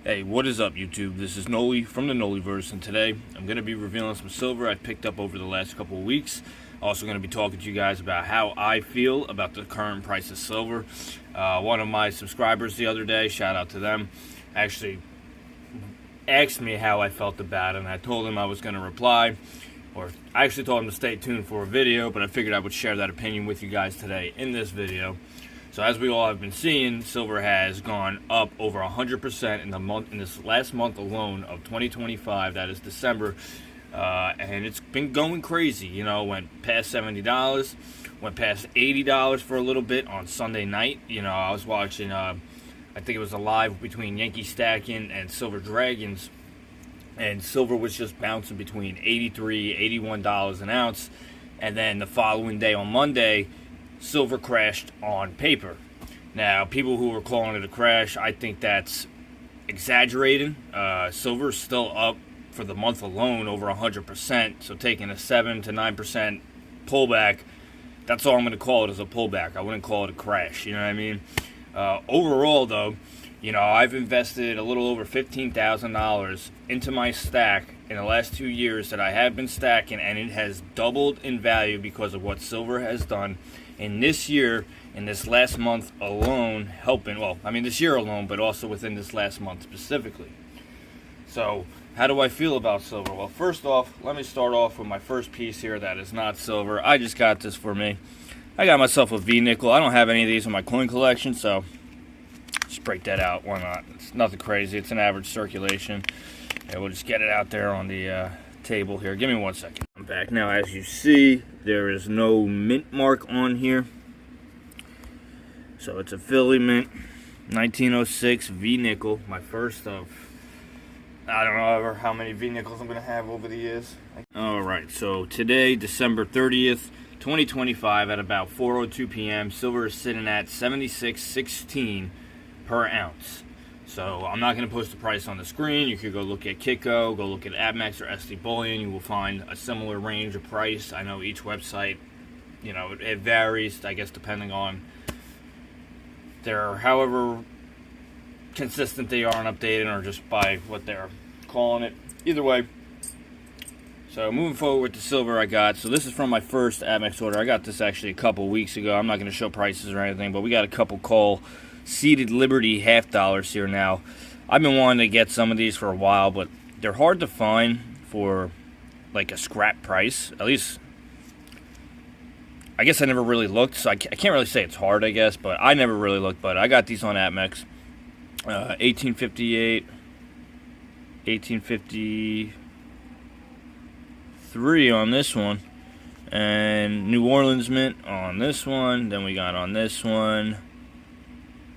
Hey, what is up, YouTube? This is Noli from the Noliverse, and today I'm going to be revealing some silver I picked up over the last couple of weeks. Also going to be talking to you guys about how I feel about the current price of silver. One of my subscribers the other day, shout out to them, actually asked me how I felt about it, and I told him I was going to reply. Or I actually told him to stay tuned for a video, but I figured I would share that opinion with you guys today in this video. So as we all have been seeing, silver has gone up over 100% in this last month alone of 2025. That is December, and it's been going crazy. You know, went past $70, went past $80 for a little bit on Sunday night. You know, I was watching. I think it was a live between Yankee Stacking and Silver Dragons, and silver was just bouncing between $83, $81 an ounce, and then the following day on Monday, silver crashed on paper. Now, people who are calling it a crash, I think that's exaggerating. Silver is still up for the month alone over 100%, so taking a 7 to 9% pullback, that's all I'm going to call it, is a pullback. I wouldn't call it a crash, you know what I mean? Overall, though, you know, I've invested a little over $15,000 into my stack in the last 2 years that I have been stacking, and it has doubled in value because of what silver has done. And this year, in this last month alone, helping, well, I mean this year alone, but also within this last month specifically. So, how do I feel about silver? Well, first off, let me start off with my first piece here that is not silver. I just got this for me. I got myself a V-nickel. I don't have any of these in my coin collection, so just break that out. Why not? It's nothing crazy. It's an average circulation. And we'll just get it out there on the table here. Give me 1 second. I'm back now. As you see, there is no mint mark on here. So it's a Philly mint, 1906 V-nickel. My first of, I don't know ever how many V-nickels I'm going to have over the years. Alright, so today, December 30th, 2025, at about 4:02 p.m., silver is sitting at 76.16 per ounce. So I'm not going to post the price on the screen. You could go look at Kitco, go look at Admex or SD Bullion. You will find a similar range of price. I know each website, you know, it varies, I guess, depending on their, however consistent they are on updating, or just by what they're calling it. Either way. So moving forward with the silver I got. So this is from my first Admex order. I got this actually a couple weeks ago. I'm not going to show prices or anything, but we got a couple call seeded Liberty $half here now. I've been wanting to get some of these for a while, but they're hard to find for like a scrap price. At least, I guess I never really looked, so I can't really say it's hard, I guess, but I never really looked. But I got these on Admex. 1858, 1853 on this one, and New Orleans mint on this one. Then we got on this one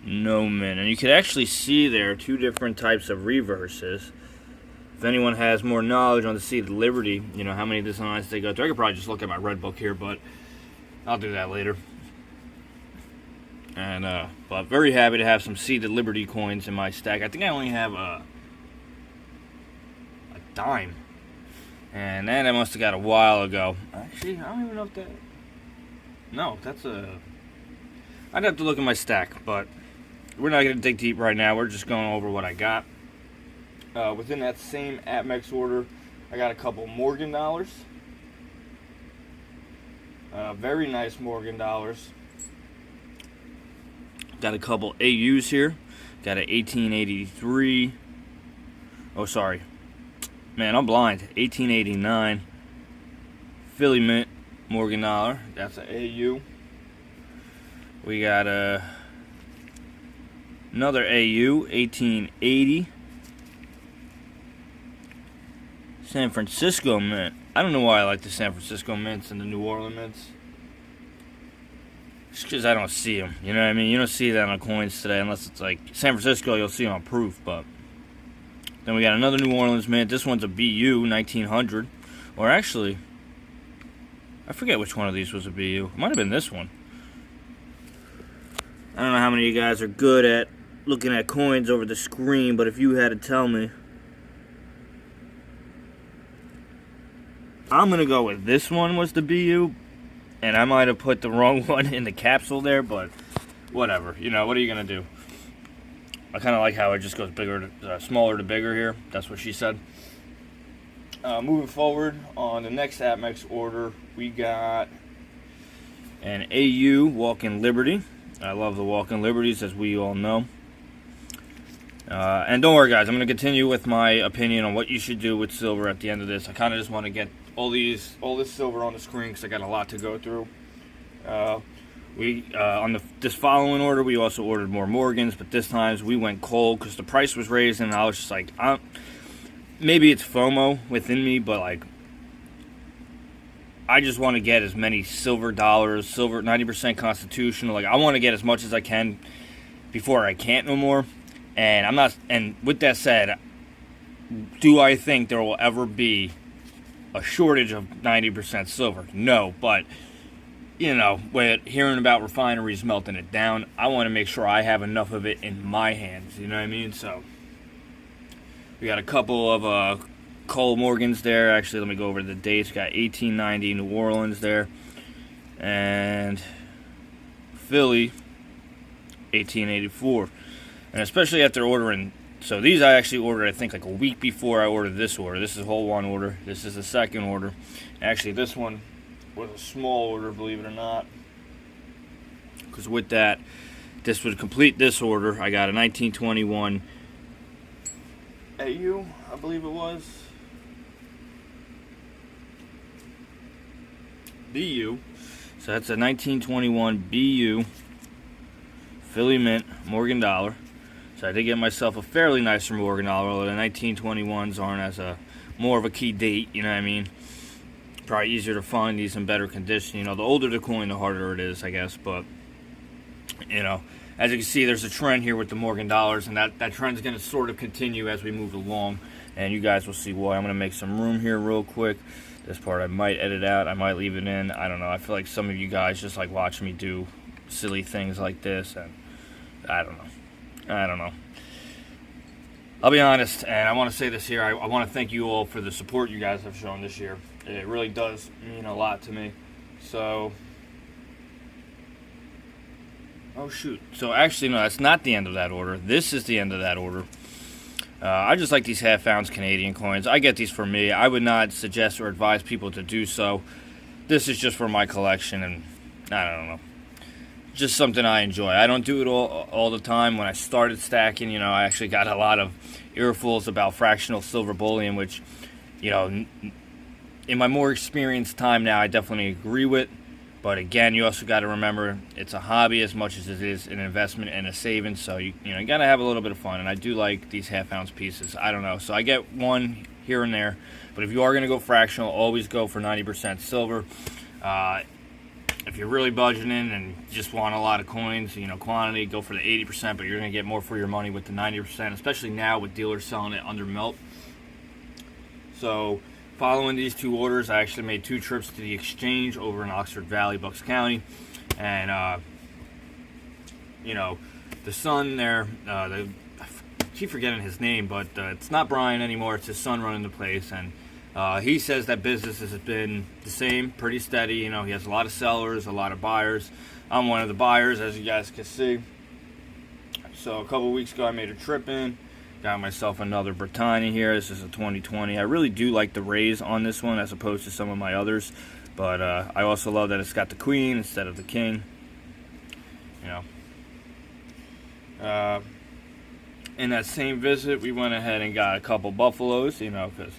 no mint, and you can actually see there two different types of reverses. If anyone has more knowledge on the seeded Liberty, you know, how many designs they go through, I could probably just look at my red book here, but I'll do that later. And but very happy to have some seeded Liberty coins in my stack. I think I only have a dime, and that I must have got a while ago. Actually, I don't even know if that, no, that's a, I'd have to look at my stack, but we're not going to dig deep right now. We're just going over what I got. Within that same Admex order, I got a couple Morgan dollars. Very nice Morgan dollars. Got a couple AUs here. Got an 1883. Oh, sorry. Man, I'm blind. 1889. Philly mint Morgan dollar. That's an AU. We got another AU, 1880. San Francisco mint. I don't know why I like the San Francisco mints and the New Orleans mints. Just because I don't see them. You know what I mean? You don't see that on coins today unless it's like San Francisco, you'll see them on proof. But then we got another New Orleans mint. This one's a BU, 1900. Or actually, I forget which one of these was a BU. It might have been this one. I don't know how many of you guys are good at looking at coins over the screen, but if you had to tell me, I'm going to go with this one was the BU, and I might have put the wrong one in the capsule there, but whatever. You know, what are you going to do? I kind of like how it just goes bigger to, smaller to bigger here. That's what she said. Moving forward on the next Atmex order, we got an AU Walk-in Liberty. I love the Walk-in Liberties, as we all know. And don't worry, guys, I'm going to continue with my opinion on what you should do with silver at the end of this. I kind of just want to get all this silver on the screen because I got a lot to go through. On this following order, we also ordered more Morgans, but this time we went cold because the price was raised, and I was just like, maybe it's FOMO within me, but like, I just want to get as many silver dollars, silver 90% constitutional. Like, I want to get as much as I can before I can't no more. And I'm not. And with that said, do I think there will ever be a shortage of 90% silver? No, but you know, with hearing about refineries melting it down, I want to make sure I have enough of it in my hands. You know what I mean? So we got a couple of Cole Morgans there. Actually, let me go over the dates. We got 1890 New Orleans there, and Philly 1884. And especially after ordering, so these I actually ordered, I think, like a week before I ordered this order. This is a whole one order. This is the second order. Actually, this one was a small order, believe it or not. Because with that, this would complete this order. I got a 1921 AU, I believe it was. BU. So that's a 1921 BU Philly Mint Morgan Dollar. So I did get myself a fairly nice Morgan Dollar, although the 1921s aren't as more of a key date, you know what I mean? Probably easier to find these in better condition. You know, the older the coin, the harder it is, I guess. But, you know, as you can see, there's a trend here with the Morgan Dollars, and that trend is going to sort of continue as we move along. And you guys will see why. I'm going to make some room here real quick. This part I might edit out. I might leave it in. I don't know. I feel like some of you guys just like watching me do silly things like this, and I don't know. I'll be honest, and I want to say this here. I want to thank you all for the support you guys have shown this year. It really does mean a lot to me. So, oh shoot. So actually, no, that's not the end of that order. This is the end of that order. I just like these half-ounce Canadian coins. I get these for me. I would not suggest or advise people to do so. This is just for my collection, and I don't know. Just something I enjoy. I don't do it all the time. When I started stacking, you know, I actually got a lot of earfuls about fractional silver bullion, which, you know, in my more experienced time now, I definitely agree with. But again, you also got to remember it's a hobby as much as it is an investment and a savings. So you got to have a little bit of fun. And I do like these half-ounce pieces. I don't know. So I get one here and there. But if you are going to go fractional, always go for 90% silver. If you're really budgeting and just want a lot of coins, you know, quantity, go for the 80%, but you're going to get more for your money with the 90%, especially now with dealers selling it under melt. So, following these two orders, I actually made 2 trips to the exchange over in Oxford Valley, Bucks County. And, you know, the son there, I keep forgetting his name, but it's not Brian anymore, it's his son running the place. And he says that business has been the same, pretty steady. You know, he has a lot of sellers, a lot of buyers. I'm one of the buyers, as you guys can see. So a couple weeks ago, I made a trip in. Got myself another Britannia here. This is a 2020. I really do like the rays on this one as opposed to some of my others. But I also love that it's got the queen instead of the king. You know. In that same visit, we went ahead and got a couple buffaloes, you know, because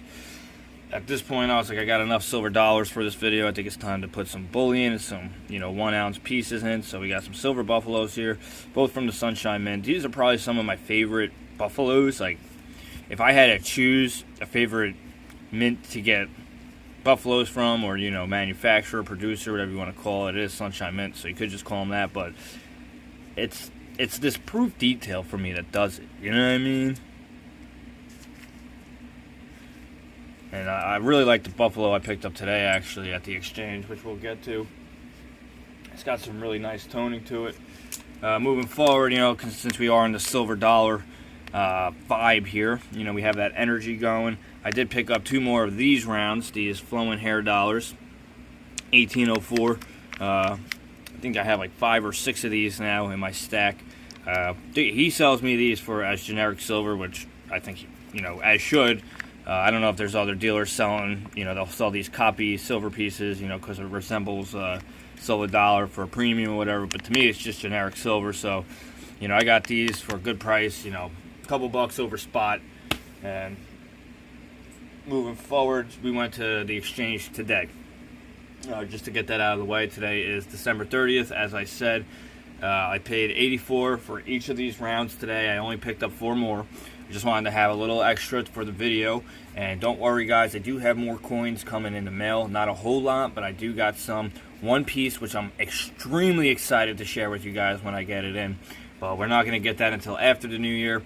at this point, I was like, I got enough silver dollars for this video. I think it's time to put some bullion and some, you know, 1-ounce pieces in. So we got some silver buffaloes here, both from the Sunshine Mint. These are probably some of my favorite buffaloes. Like, if I had to choose a favorite mint to get buffaloes from, or, you know, manufacturer, producer, whatever you want to call it, it is Sunshine Mint. So you could just call them that, but it's this proof detail for me that does it. You know what I mean? And I really like the buffalo I picked up today, actually, at the exchange, which we'll get to. It's got some really nice toning to it. Moving forward, you know, since we are in the silver dollar vibe here, you know, we have that energy going. I did pick up 2 more of these rounds, these flowing hair dollars, 1804. I think I have like 5 or 6 of these now in my stack. He sells me these for as generic silver, which I think, as should. I don't know if there's other dealers selling, they'll sell these copy silver pieces, because it resembles silver dollar for a premium or whatever. But to me, it's just generic silver. So, I got these for a good price, a couple bucks over spot. And moving forward, we went to the exchange today. Just to get that out of the way, today is December 30th. As I said, I paid $84 for each of these rounds today. I only picked up 4 more. I just wanted to have a little extra for the video. And don't worry, guys, I do have more coins coming in the mail. Not a whole lot, but I do got some. One piece, which I'm extremely excited to share with you guys when I get it in. But we're not going to get that until after the new year.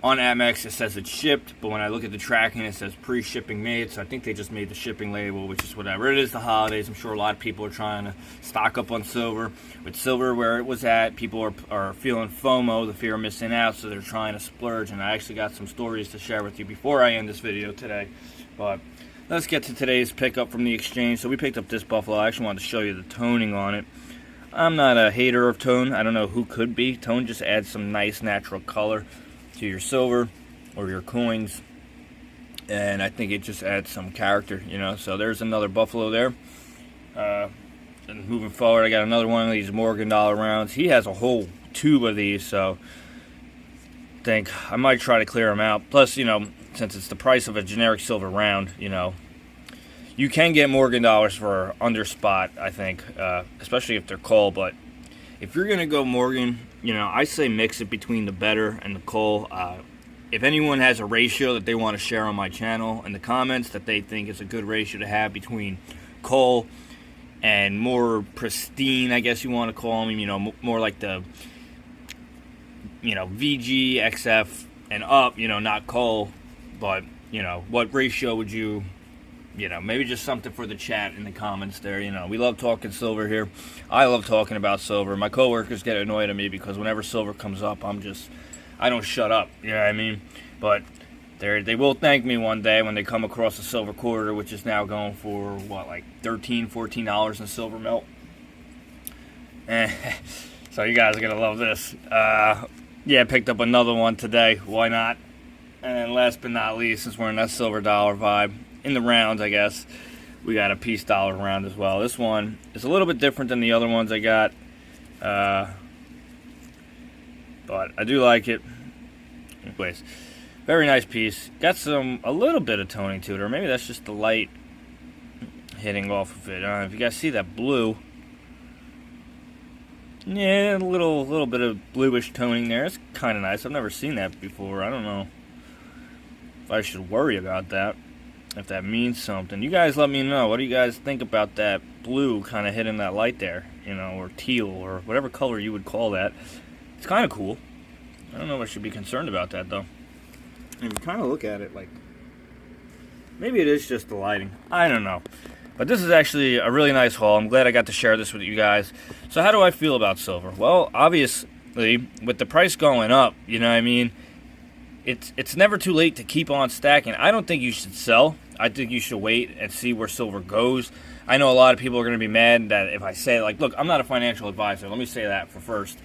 On Amex, it says it's shipped, but when I look at the tracking, it says pre-shipping made, so I think they just made the shipping label, which is whatever. It is the holidays. I'm sure a lot of people are trying to stock up on silver. With silver where it was at, people are feeling FOMO, the fear of missing out, so they're trying to splurge, and I actually got some stories to share with you before I end this video today. But let's get to today's pickup from the exchange. So we picked up this Buffalo. I actually wanted to show you the toning on it. I'm not a hater of tone. I don't know who could be. Tone just adds some nice natural color to your silver or your coins, and I think it just adds some character, so there's another Buffalo there. And moving forward, I got another one of these Morgan dollar rounds. He has a whole tube of these, so I think I might try to clear them out. Plus, since it's the price of a generic silver round, you can get Morgan dollars for under spot, I think, especially if they're coal. But if you're gonna go Morgan, I say mix it between the better and the coal. If anyone has a ratio that they want to share on my channel in the comments that they think is a good ratio to have between coal and more pristine, I guess you want to call them, more like the, VG, XF, and up, not coal, but, what ratio would you... maybe just something for the chat in the comments there. We love talking silver here. I love talking about silver. My coworkers get annoyed at me because whenever silver comes up, I don't shut up. You know what I mean? But they will thank me one day when they come across a silver quarter, which is now going for, like $13, $14 in silver melt. So you guys are going to love this. Yeah, picked up another one today. Why not? And then last but not least, since we're in that silver dollar vibe, in the rounds, I guess, we got a piece dollar round as well. This one is a little bit different than the other ones I got, but I do like it. Anyways, very nice piece. Got a little bit of toning to it, or maybe that's just the light hitting off of it. I don't know if you guys see that blue. Yeah, a little bit of bluish toning there. It's kind of nice. I've never seen that before. I don't know if I should worry about that, if that means something. You guys let me know. What do you guys think about that blue kind of hitting that light there, or teal, or whatever color you would call that? It's kind of cool. I don't know if I should be concerned about that, though. If you kind of look at it, like, maybe it is just the lighting. I don't know. But this is actually a really nice haul. I'm glad I got to share this with you guys. So how do I feel about silver? Well, obviously, with the price going up, it's never too late to keep on stacking. I don't think you should sell. I think you should wait and see where silver goes. I know a lot of people are going to be mad that if I say, look, I'm not a financial advisor. Let me say that for first.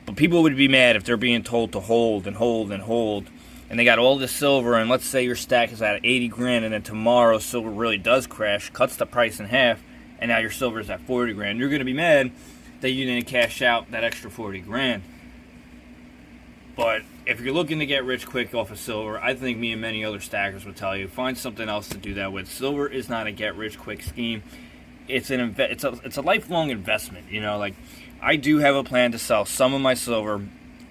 But people would be mad if they're being told to hold and hold and hold, and they got all this silver, and let's say your stack is at 80 grand, and then tomorrow silver really does crash, cuts the price in half, and now your silver is at 40 grand. You're going to be mad that you didn't cash out that extra 40 grand. But if you're looking to get rich quick off of silver, I think me and many other stackers would tell you, find something else to do that with. Silver is not a get rich quick scheme. It's a lifelong investment. I do have a plan to sell some of my silver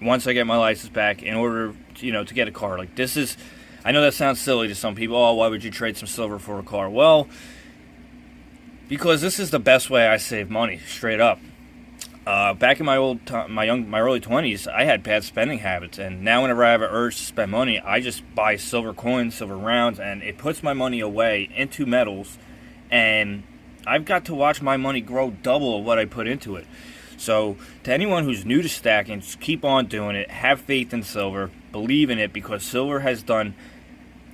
once I get my license back in order to get a car. I know that sounds silly to some people. Oh, why would you trade some silver for a car? Well, because this is the best way I save money, straight up. Back in my early 20s, I had bad spending habits, and now whenever I have an urge to spend money, I just buy silver coins, silver rounds, and it puts my money away into metals, and I've got to watch my money grow double of what I put into it. So to anyone who's new to stacking, just keep on doing it. Have faith in silver. Believe in it, because silver has done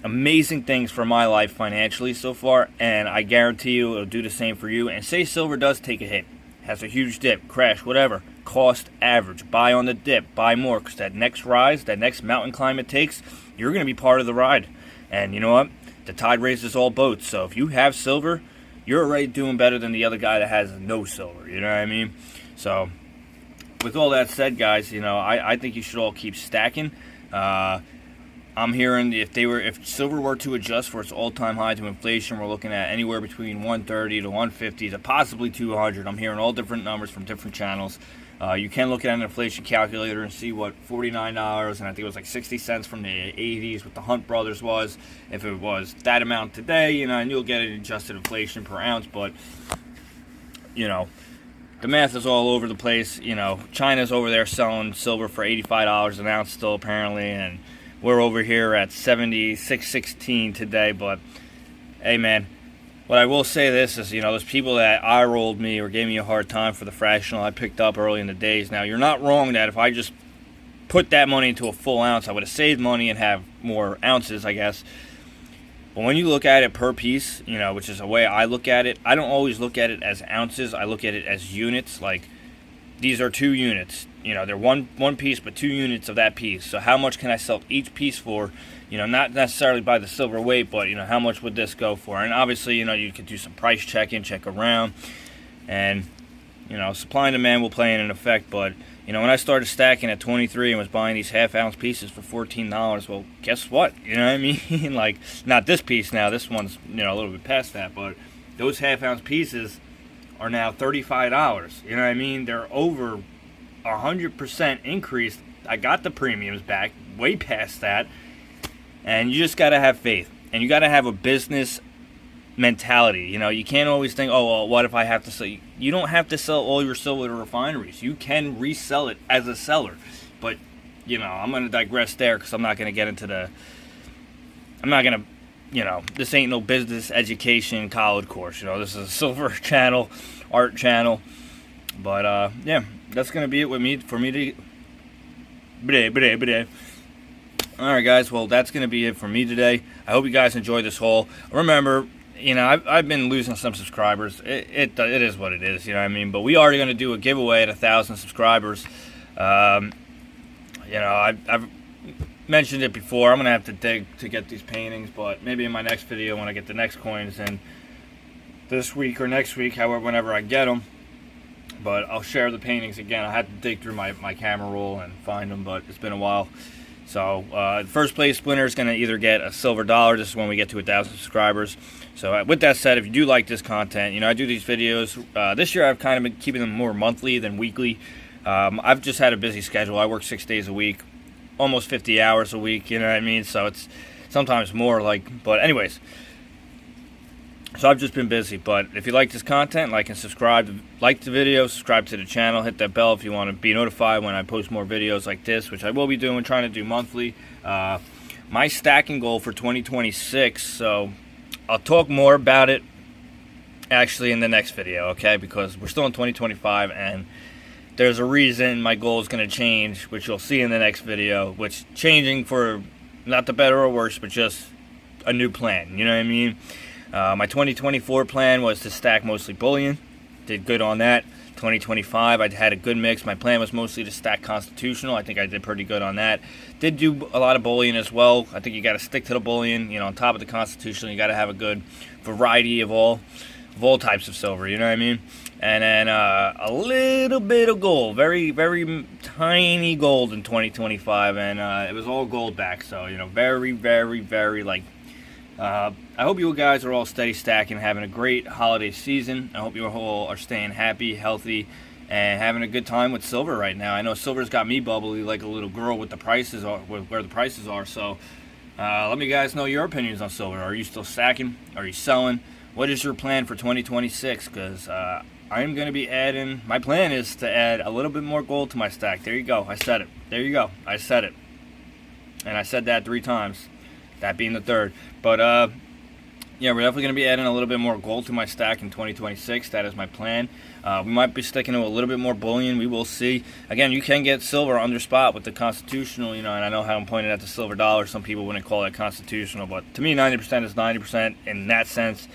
amazing things for my life financially so far, and I guarantee you it'll do the same for you. And say silver does take a hit, has a huge dip, crash, whatever, cost average. Buy on the dip, buy more, because that next rise, that next mountain climb it takes, you're going to be part of the ride. And you know what? The tide raises all boats. So if you have silver, you're already doing better than the other guy that has no silver. You know what I mean? So with all that said, guys, I think you should all keep stacking. I'm hearing if silver were to adjust for its all-time high to inflation, we're looking at anywhere between 130 to 150 to possibly 200. I'm hearing all different numbers from different channels. You can look at an inflation calculator and see what $49 and I think it was like 60 cents from the 80s, what the Hunt Brothers was. If it was that amount today, and you'll get an adjusted inflation per ounce, but the math is all over the place. China's over there selling silver for $85 an ounce still apparently, and we're over here at 76.16 today. But hey, man, what I will say this is, those people that eye rolled me or gave me a hard time for the fractional I picked up early in the days. Now, you're not wrong that if I just put that money into a full ounce, I would have saved money and have more ounces, I guess. But when you look at it per piece, which is the way I look at it, I don't always look at it as ounces. I look at it as units. Like, these are 2 units. They're one piece, but 2 units of that piece. So how much can I sell each piece for? Not necessarily by the silver weight, but, how much would this go for? And obviously, you could do some price check around. And, supply and demand will play in an effect. But, when I started stacking at 23 and was buying these half-ounce pieces for $14, well, guess what? You know what I mean? Like, not this piece now. This one's, a little bit past that. But those half-ounce pieces are now $35. You know what I mean? They're over 100% increased. I got the premiums back, way past that. And you just got to have faith. And you got to have a business mentality. You can't always think, oh, well, what if I have to sell? You don't have to sell all your silver to refineries. You can resell it as a seller. But, I'm going to digress there because I'm not going to get into this ain't no business education college course. This is a silver channel, art channel. But, yeah, that's going to be it for me to... Alright, guys, well, that's going to be it for me today. I hope you guys enjoyed this haul. Remember, I've been losing some subscribers. It is what it is, what I mean? But we are going to do a giveaway at 1,000 subscribers. I've mentioned it before. I'm going to have to dig to get these paintings, but maybe in my next video when I get the next coins in this week or next week, whenever I get them. But I'll share the paintings again. I had to dig through my camera roll and find them, but it's been a while. So, first place winner is going to either get a silver dollar. This is when we get to 1,000 subscribers. So, with that said, if you do like this content, I do these videos. This year, I've kind of been keeping them more monthly than weekly. I've just had a busy schedule. I work 6 days a week, almost 50 hours a week, you know what I mean? So, it's sometimes more but anyways. So I've just been busy, but if you like this content, like and subscribe. Like the video, subscribe to the channel, hit that bell if you want to be notified when I post more videos like this, which I will be doing, trying to do monthly. My stacking goal for 2026, so I'll talk more about it actually in the next video, okay? Because we're still in 2025, and there's a reason my goal is going to change, which you'll see in the next video, which changing for not the better or worse, but just a new plan, you know what I mean? My 2024 plan was to stack mostly bullion. Did good on that. 2025, I had a good mix. My plan was mostly to stack constitutional. I think I did pretty good on that. Did do a lot of bullion as well. I think you got to stick to the bullion. On top of the constitutional, you got to have a good variety of all types of silver. You know what I mean? And then a little bit of gold, very, very tiny gold in 2025, and it was all gold back. So very, very, very I hope you guys are all steady stacking, having a great holiday season. I hope you all are staying happy, healthy, and having a good time with silver right now. I know silver's got me bubbly like a little girl with the prices, where the prices are. So let me guys know your opinions on silver. Are you still stacking? Are you selling? What is your plan for 2026? Because I'm going to be adding. My plan is to add a little bit more gold to my stack. There you go. I said it. There you go. I said it. And I said that 3 times. That being the 3rd. But, yeah, we're definitely going to be adding a little bit more gold to my stack in 2026. That is my plan. We might be sticking to a little bit more bullion. We will see. Again, you can get silver under spot with the constitutional, and I know how I'm pointing at the silver dollar. Some people wouldn't call that constitutional. But to me, 90% is 90% in that sense.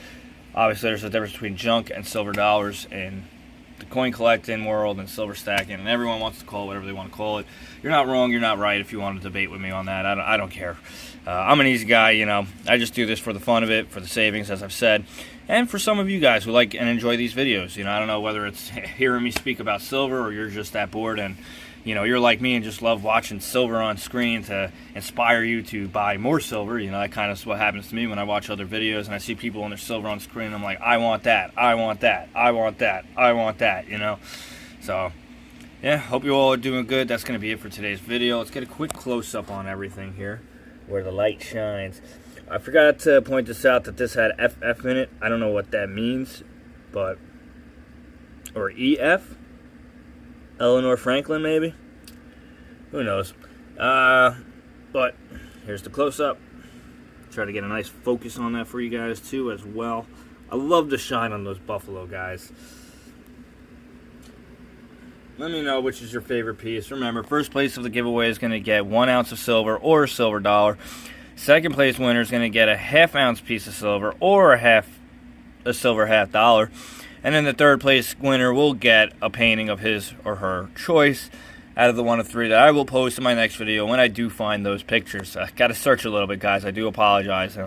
Obviously, there's a difference between junk and silver dollars in the coin collecting world and silver stacking, and everyone wants to call it whatever they want to call it. You're not wrong, you're not right if you want to debate with me on that. I don't care. I'm an easy guy, you know. I just do this for the fun of it, for the savings, as I've said, and for some of you guys who like and enjoy these videos. You know, I don't know whether it's hearing me speak about silver or you're just that bored and, you know, you're like me and just love watching silver on screen to inspire you to buy more silver. You know, that kind of is what happens to me when I watch other videos and I see people on their silver on screen. I'm like, I want that, I want that, I want that, I want that, you know. So, yeah, hope you all are doing good. That's going to be it for today's video. Let's get a quick close-up on everything here, where the light shines. I forgot to point this out that this had FF in it. I don't know what that means, but, or EF? Eleanor Franklin, maybe? Who knows? But here's the close-up. Try to get a nice focus on that for you guys, too, as well. I love the shine on those buffalo, guys. Let me know which is your favorite piece. Remember, first place of the giveaway is going to get 1 ounce of silver or a silver dollar. Second place winner is going to get a ½ ounce piece of silver or a silver half dollar. And then the third place winner will get a painting of his or her choice out of the 1 of 3 that I will post in my next video when I do find those pictures. I got to search a little bit, guys. I do apologize.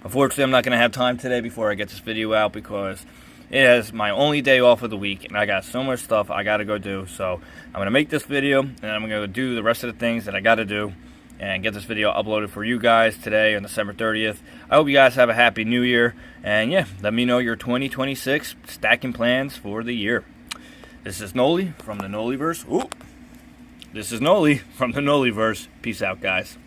Unfortunately, I'm not going to have time today before I get this video out because it is my only day off of the week, and I got so much stuff I got to go do. So I'm going to make this video, and I'm going to do the rest of the things that I got to do and get this video uploaded for you guys today on December 30th. I hope you guys have a happy new year, and yeah, let me know your 2026 stacking plans for the year. This is Noli from the Noliverse. This is Noli from the Noliverse. Peace out, guys.